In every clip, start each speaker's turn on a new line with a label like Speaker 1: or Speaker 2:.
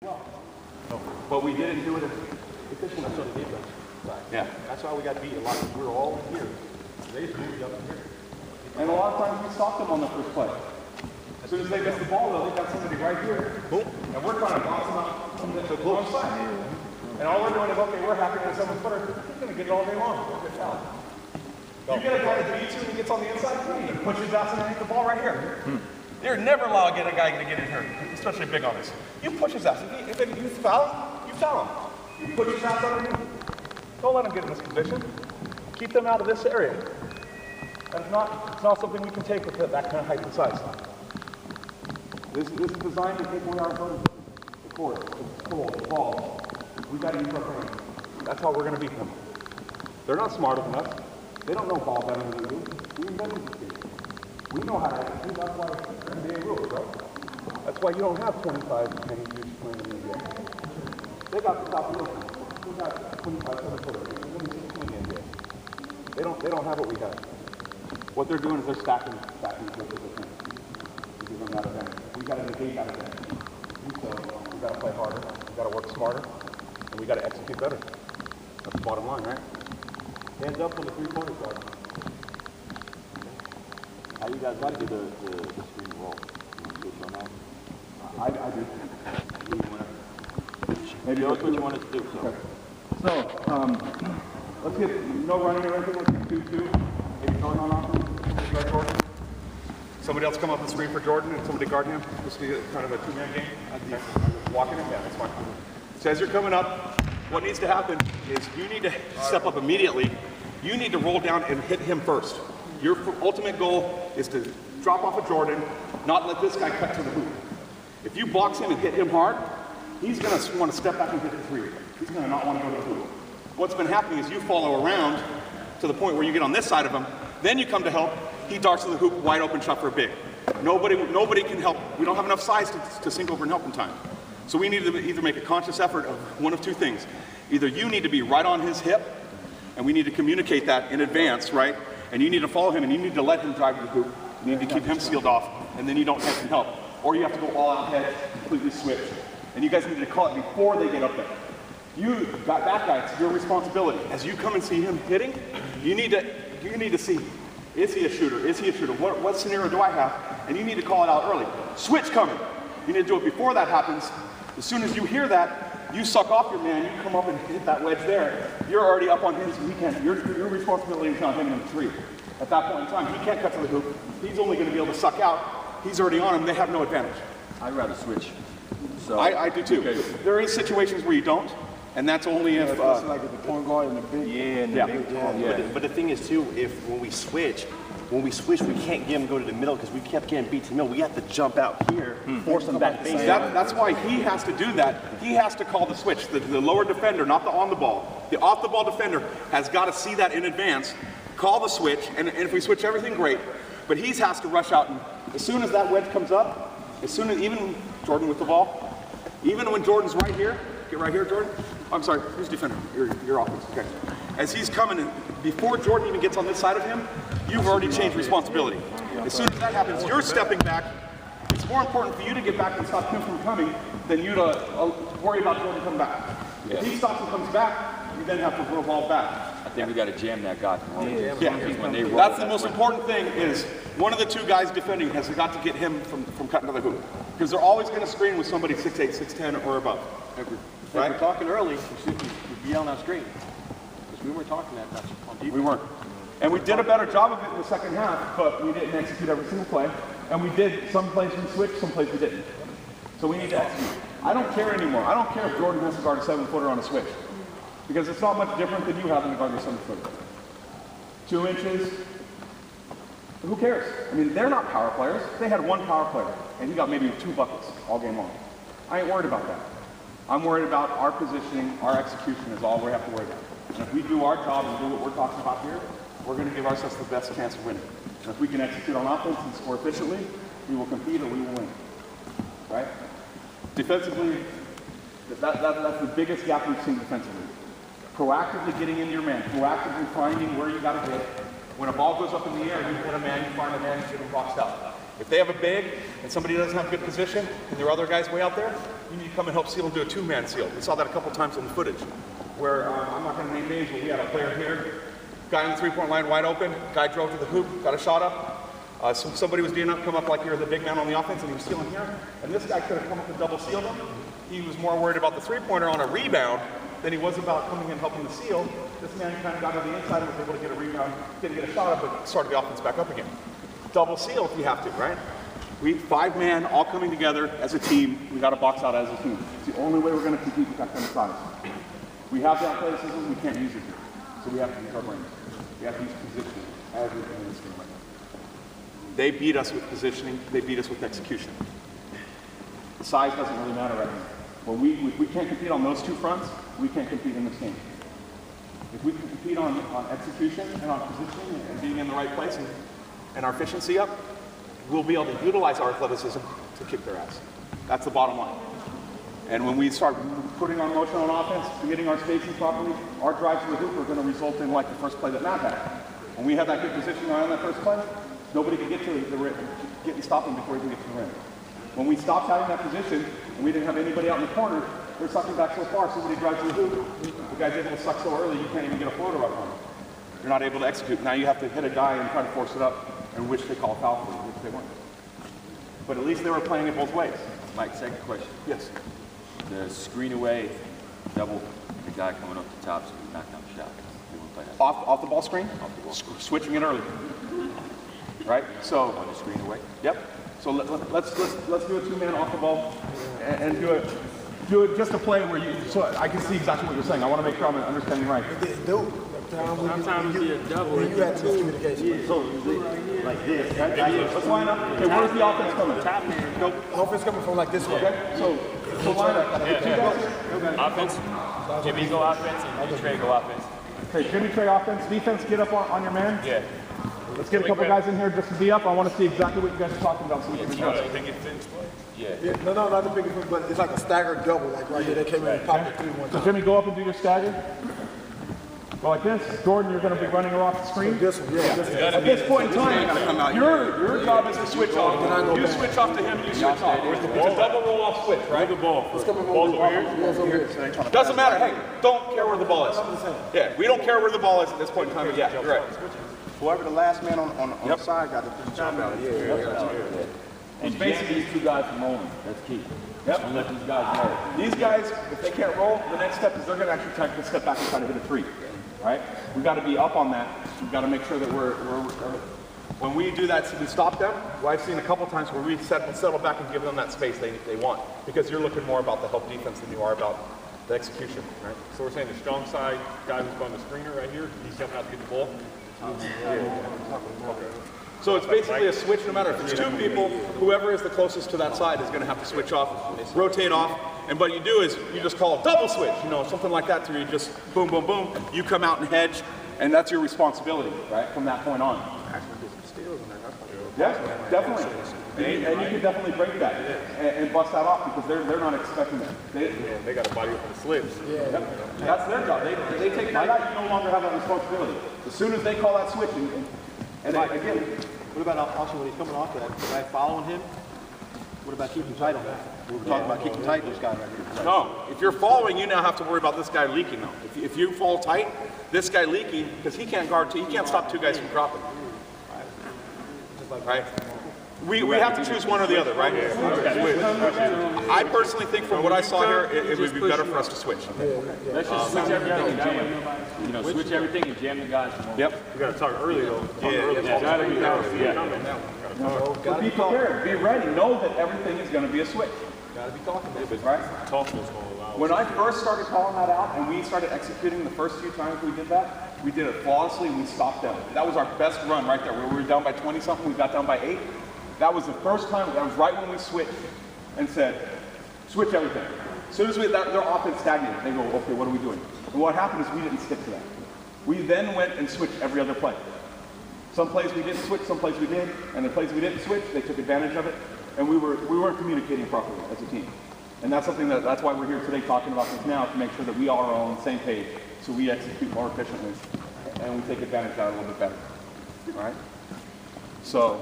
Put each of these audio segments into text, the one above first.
Speaker 1: Well, but we didn't do it efficiently.
Speaker 2: That's what it did. Right.
Speaker 1: Yeah.
Speaker 2: That's why we got beat a lot. We were all in here. They just moved up here.
Speaker 1: And a lot of times we stopped them on the first play. As soon as they miss the ball, though, they got somebody right here. Boom. And we're trying to bounce them out from the close side. And all we're doing is, okay, we're happy with a 7-footer. He's going to get it all day long. We'll get fouled. You get a guy that beats you and he gets on the inside, he pushes his ass underneath the ball right here. You're never allowed to get a guy to get in here, especially big on this. You push his ass. If you foul him, you foul him. You push his ass underneath. Don't let him get in this position. Keep them out of this area. It's not something we can take with that kind of height and size. This is designed to take away our opponent. The court, the pole, the ball. We got to use our brain. That's how we're going to beat them. They're not smarter than us. They don't know ball better than we do. We invented this game. We know how to execute. That's why it's NBA rules, right? That's why you don't have 25 many dudes playing in the NBA. They got the top rules. We got 25 7-footers. There's only 16 in the NBA. They don't have what we have. What they're doing is they're stacking switches with them. We give them that advantage. We got to negate that advantage. So we got to play harder. We got to work smarter, and we got to execute better. That's the bottom line, right?
Speaker 2: Hands up on the three-pointer card. How you guys like to do the screen roll? You want to switch on that?
Speaker 1: I do.
Speaker 2: Maybe that's what you want us to do. So,
Speaker 1: okay. So let's get no running or anything. Let's get 2-2. Maybe Jordan on offense. Right, Jordan. Somebody else come up the screen for Jordan and somebody guard him. This will be kind of a two-man game. Okay. Walking him, yeah, that's fine. So as you're coming up, what needs to happen is you need to step up immediately. You need to roll down and hit him first. Your ultimate goal is to drop off of Jordan, not let this guy cut to the hoop. If you box him and hit him hard, he's going to want to step back and hit the three. He's going to not want to go to the hoop. What's been happening is you follow around to the point where you get on this side of him, then you come to help, he darts to the hoop, wide open shot for a big. Nobody can help. We don't have enough size to sink over and help in time. So we need to either make a conscious effort of one of two things. Either you need to be right on his hip, and we need to communicate that in advance, right? And you need to follow him, and you need to let him drive to the hoop. You need to keep him sealed off, and then you don't have some help. Or you have to go all out head, completely switch. And you guys need to call it before they get up there. You got that guy, it's your responsibility. As you come and see him hitting, you need to see, is he a shooter? Is he a shooter? What scenario do I have? And you need to call it out early. Switch coming. You need to do it before that happens. As soon as you hear that, you suck off your man, you come up and hit that wedge there. You're already up on his, your responsibility is not hitting him three. At that point in time, he can't cut to the hoop. He's only going to be able to suck out. He's already on him, they have no advantage.
Speaker 3: I'd rather switch. So,
Speaker 1: I do too. Okay. There is situations where you don't, and that's only if...
Speaker 4: like if the point guard and the big...
Speaker 3: Yeah.
Speaker 2: But the thing is too, when we switch, we can't get him to go to the middle because we kept getting beat to the middle. We have to jump out here, force them back.
Speaker 1: That's why he has to do that. He has to call the switch. The lower defender, not the on the ball. The off the ball defender has got to see that in advance, call the switch, and if we switch everything, great. But he has to rush out, and as soon as that wedge comes up, even Jordan with the ball, even when Jordan's right here, get right here, Jordan. I'm sorry, who's defender? Your offense, okay. As he's coming, and before Jordan even gets on this side of him, you've already changed responsibility. As soon as that happens, you're stepping back. It's more important for you to get back and stop him from coming than you to worry about Jordan coming back. If he stops and comes back, you then have to revolve back.
Speaker 3: I think we got to jam that guy.
Speaker 1: That's the most important thing is one of the two guys defending has got to get him from cutting to the hoop. Because they're always going to screen with somebody 6'8", 6'10", or above.
Speaker 2: Right? We're talking early, we should be on that screen. Because we weren't talking that much on defense.
Speaker 1: We weren't. And we did a better job of it in the second half, but we didn't execute every single play. And we did, some plays we switched, some plays we didn't. So we need to execute. I don't care anymore. I don't care if Jordan has to guard a 7-footer on a switch. Because it's not much different than you having to guard a 7-footer. 2 inches, who cares? I mean, they're not power players. They had one power player, and he got maybe 2 buckets all game long. I ain't worried about that. I'm worried about our positioning, our execution is all we have to worry about. And if we do our job and do what we're talking about here, we're going to give ourselves the best chance of winning. And if we can execute on offense and score efficiently, we will compete or we will win. Right? Defensively, that's the biggest gap we've seen defensively. Proactively getting into your man, proactively finding where you got to hit. When a ball goes up in the air, you hit a man, you find a man, you get him boxed out. If they have a big and somebody doesn't have good position and there are other guys way out there, you need to come and help seal and do a two-man seal. We saw that a couple times on the footage where, I'm not going to name names, but we had a player here, guy on the three-point line wide open, guy drove to the hoop, got a shot up. Somebody was doing up, come up like you're the big man on the offense and he was sealing here. And this guy could have come up and double sealed him. He was more worried about the three-pointer on a rebound than he was about coming and helping the seal. This man kind of got to the inside and was able to get a rebound, didn't get a shot up, but started the offense back up again. Double seal if you have to, right? We 5 men all coming together as a team. We got to box out as a team. It's the only way we're going to compete with that kind of size. We have the athleticism, we can't use it here. So we have to use our brains. We have to use positioning as we're in this game right now. They beat us with positioning, they beat us with execution. The size doesn't really matter right now. Well, if we can't compete on those two fronts, we can't compete in this game. If we can compete on execution and on positioning and being in the right place and our efficiency up, we'll be able to utilize our athleticism to kick their ass. That's the bottom line. And when we start putting our motion on offense, getting our spacing properly, our drives to the hoop are going to result in like the first play that Matt had. When we have that good position on that first play, nobody can get to the rim, get and stop him before he can get to the rim. When we stopped having that position and we didn't have anybody out in the corner, they're sucking back so far, somebody drives to the hoop, the guy's able to suck so early you can't even get a floater up on him. You're not able to execute. Now you have to hit a guy and try to force it up, and which they call a foul for, which they weren't. But at least they were playing it both ways.
Speaker 3: Mike, second question.
Speaker 1: Yes.
Speaker 3: The screen away, double the guy coming up the top so we knock down the shot. They won't play that.
Speaker 1: Off the ball screen?
Speaker 3: Off the ball.
Speaker 1: Switching it early. Right? So
Speaker 3: On the screen away?
Speaker 1: Yep. So let's do a two-man off the ball and do it just a play where so I can see exactly what you're saying. I want to make sure I'm understanding right.
Speaker 5: Sometimes you get double.
Speaker 4: You had miscommunication.
Speaker 2: So, like this.
Speaker 1: Let's line up. Okay, where's the offense coming?
Speaker 5: Top man.
Speaker 1: Nope.
Speaker 4: Offense coming from like this way.
Speaker 1: Okay. So line up. Two guys here.
Speaker 5: Offense. Jimmy go offense and Trey go offense.
Speaker 1: Okay, Jimmy, Trey, offense. Defense, get up on your man.
Speaker 5: Yeah.
Speaker 1: Let's get a couple guys in here just to be up. I want to see exactly what you guys are talking about so we can adjust.
Speaker 5: Yeah.
Speaker 4: No, not the biggest one, but it's like a staggered double. Like right here, they came in and popped it 3-1
Speaker 1: So
Speaker 4: time.
Speaker 1: Jimmy, go up and do your stagger. Go like this. Jordan, you're going to be running her off the screen.
Speaker 4: This one, yeah. This one.
Speaker 1: At this point in time, your job is to switch off. You switch off to him, you switch off. It's a double roll-off switch, right? The ball.
Speaker 4: It's coming over here.
Speaker 1: Doesn't matter. Hey, don't care where the ball is. Yeah, we don't care where the ball is at this point in time. But yeah, you're right.
Speaker 2: Whoever the last man on the side got the jump out.
Speaker 3: And basically these two guys from rolling. That's key.
Speaker 1: Yep.
Speaker 3: Don't let these guys roll.
Speaker 1: These guys, if they can't roll, the next step is they're going to actually try to step back and try to hit a three. Right? We've got to be up on that. We've got to make sure that we're when we do that, so we stop them. Well, I've seen a couple times where we settle back and give them that space they want, because you're looking more about the help defense than you are about the execution. Right?
Speaker 6: So we're saying the strong side guy who's on the screener right here, he's coming out to get the ball.
Speaker 1: So it's basically a switch no matter if it's two people, whoever is the closest to that side is going to have to switch off, rotate off, and what you do is you just call a double switch, something like that, so you just boom, boom, boom, you come out and hedge, and that's your responsibility, right, from that point on. Yeah, definitely. And you can definitely break that and bust that off because they're not expecting that.
Speaker 6: They got a body up on the slips.
Speaker 1: That's their job. They take that out, you no longer have that responsibility. As soon as they call that switch, and again,
Speaker 7: What about also when he's coming off that, the guy following him? What about keeping tight on that? We were talking about keeping tight this guy right here.
Speaker 1: no, if you're following, you now have to worry about this guy leaking though. If you fall tight, this guy leaking, because he can't stop two guys from dropping. Right? We have to choose one or the other, right? I personally think from what I saw here, it would be better for us to switch.
Speaker 3: Let's just switch everything and jam. Switch everything and jam the guys.
Speaker 1: Yep.
Speaker 6: We got to talk early though.
Speaker 1: But be prepared, be ready, know that everything is going to be a switch. Got to be talking about it, right? When I first started calling that out and we started executing the first few times we did that, we did it flawlessly and we stopped them. That was our best run right there, where we were down by 20-something, we got down by 8. That was the first time, that was right when we switched and said, switch everything. As soon as their offense stagnated, they go, okay, what are we doing? And what happened is we didn't stick to that. We then went and switched every other play. Some plays we didn't switch, some plays we did, and the plays we didn't switch, they took advantage of it, and we weren't communicating properly as a team. And that's something that's why we're here today talking about this now, to make sure that we are all on the same page, so we execute more efficiently, and we take advantage of that a little bit better. All right? So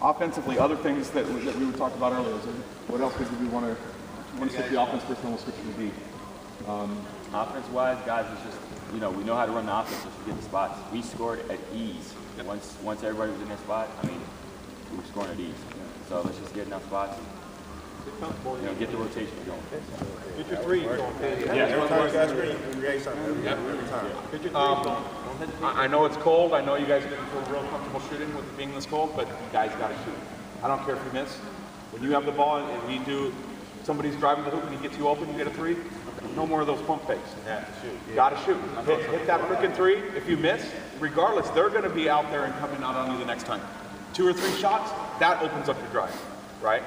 Speaker 1: offensively, other things that we were talking about earlier. What else did we want to switch the offense first, and we'll switch to the D?
Speaker 3: Offense-wise, guys, it's just, we know how to run the offense, just to get the spots. We scored at ease. Once everybody was in their spot, we were scoring at ease. So let's just get enough spots and, get the rotation going.
Speaker 7: Get your three going.
Speaker 1: Every time you guys
Speaker 7: create something. Every time. Get your three going.
Speaker 1: I know it's cold. I know you guys didn't feel real comfortable shooting with it being this cold, but you guys got to shoot. I don't care if you miss. When you have the ball and somebody's driving the hoop and he gets you open, you get a three. No more of those pump fakes. Got to shoot. Hit that freaking three. If you miss, regardless, they're going to be out there and coming out on you the next time. 2 or 3 shots, that opens up your drive, right?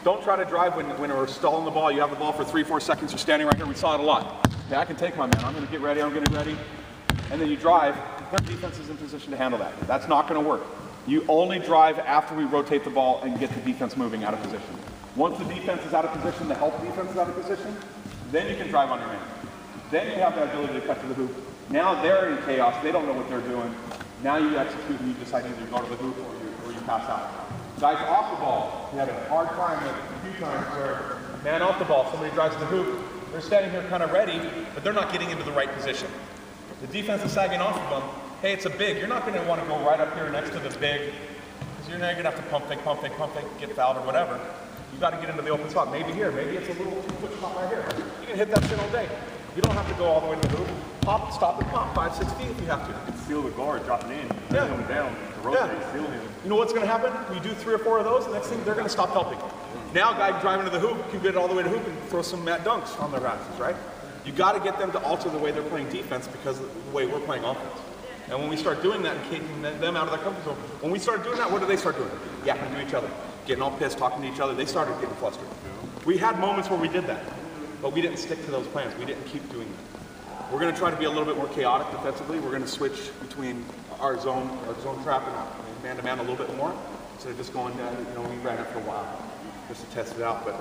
Speaker 1: Don't try to drive when we're stalling the ball. You have the ball for 3-4 seconds. You're standing right here. We saw it a lot. Yeah, I can take my man. I'm going to get ready. I'm getting ready. And then you drive. Their defense is in position to handle that. That's not going to work. You only drive after we rotate the ball and get the defense moving out of position. Once the defense is out of position, the help defense is out of position, then you can drive on your man. Then you have the ability to cut to the hoop. Now they're in chaos. They don't know what they're doing. Now you execute and you decide either to go to the hoop or you pass out. Guys off the ball, we had a hard time with a few times where man off the ball, somebody drives to the hoop, they're standing here kind of ready, but they're not getting into the right position. The defense is sagging off of them. Hey, it's a big. You're not going to want to go right up here next to the big because you're now going to have to pump fake, get fouled or whatever. You got to get into the open spot. Maybe here, maybe it's a little 2-foot spot right here. You can hit that shit all day. You don't have to go all the way to the hoop. Pop, stop and pop 5-6 feet if you have to.
Speaker 2: Seal the guard, dropping in, coming down, to rotate, seal him.
Speaker 1: You know what's going to happen? You do 3 or 4 of those, the next thing they're going to stop helping. Now, a guy driving to the hoop can get all the way to the hoop and throw some Matt dunks on their asses, right? You got to get them to alter the way they're playing defense because of the way we're playing offense. And when we start doing that and kicking them out of their comfort zone, when we start doing that, what do they start doing? Yapping to each other, getting all pissed, talking to each other. They started getting flustered. We had moments where we did that, but we didn't stick to those plans. We didn't keep doing that. We're going to try to be a little bit more chaotic defensively. We're going to switch between our zone trap and man-to-man a little bit more instead of just going down. We ran it for a while just to test it out, but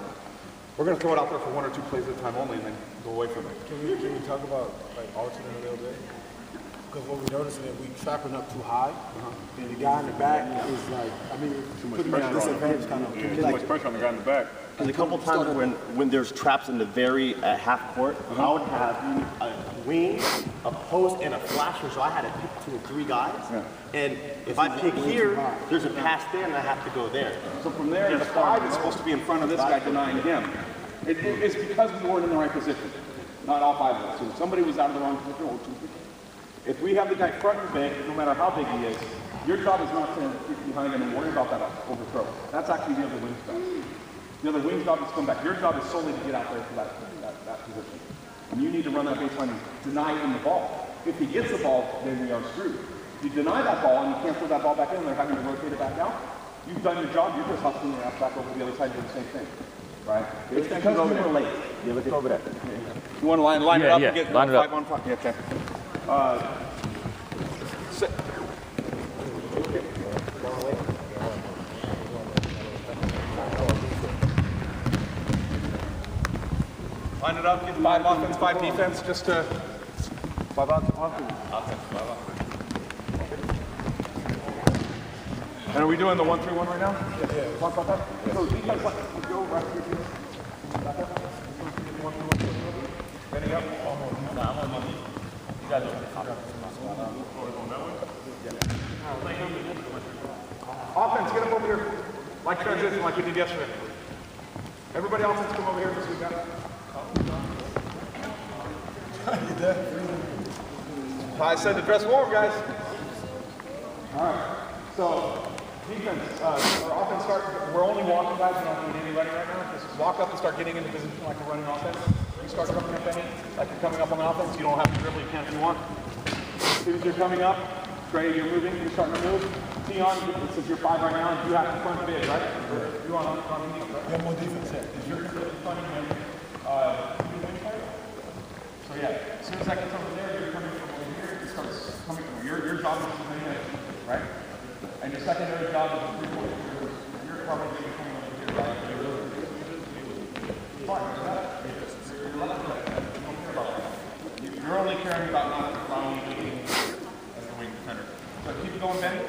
Speaker 1: we're going to throw it out there for 1 or 2 plays at a time only and then go away from it.
Speaker 4: Can we talk about like alternating a little bit? Because what we noticed is that we trapping up too high, and the guy in the back is like, putting me at a disadvantage kind of.
Speaker 2: Too much pressure on the guy in the back. Because a couple times when there's traps in the very half court, I would have a wing, a post, and a flasher, so I had to pick 2 or 3 guys. And if I pick here, there's a pass there, and I have to go there.
Speaker 1: So from there, the 5 is supposed to be in front of this guy denying him. It's because we weren't in the right position. Not all 5 of us. So somebody was out of the wrong position or 2 people. If we have the guy front and back, no matter how big he is, your job is not to get behind him and worry about that overthrow. That's actually the other wing's job. The other wing's job is to come back. Your job is solely to get out there to that position. And you need to run that baseline and deny him the ball. If he gets the ball, then we are screwed. If you deny that ball and you can't throw that ball back in and they're having to rotate it back out, you've done your job. You're just hustling your ass back over to the other side doing the same thing. Right? It's because we were late.
Speaker 2: Yeah, let's go over that.
Speaker 1: You want to line it up and get
Speaker 3: line it
Speaker 1: 5 on 5? Yeah, okay. Line it up, get 5 offense, 5 defense, just to 5 offense. And are we doing the 1-3-1 right now? Yeah. Talk about that? So defense, go right here. Back up. 1-3-1. Bending up. Offense, get up over here. Like transition, like we did yesterday. Everybody else, let's come over here because we got it. I said to dress warm, guys. All right. So defense, our offense start. We're only walking, guys. We're not doing any running right now. Just walk up and start getting into position like we're running offense. You start coming up any, like you're coming up on the offense. You don't have to dribble. You can if you want. As soon as you're coming up, Trey, you're moving. You're starting to move. Tion, since you're 5 right now, you have to front big, right? You want on the right?
Speaker 4: You have more defense here.
Speaker 1: If you're fronting him, so yeah, as soon as that gets over there, you're coming from over here. It starts coming from your job is to bring it, right? And your secondary job is to 3-point. You're probably going to be coming over here. You're only caring about not allowing you as the wing defender. So keep going, Benny.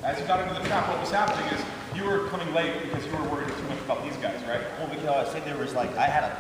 Speaker 1: As you got into the trap, what was happening is you were coming late because you were worried too much about these guys, right?
Speaker 2: Well, because I said there was like, I had a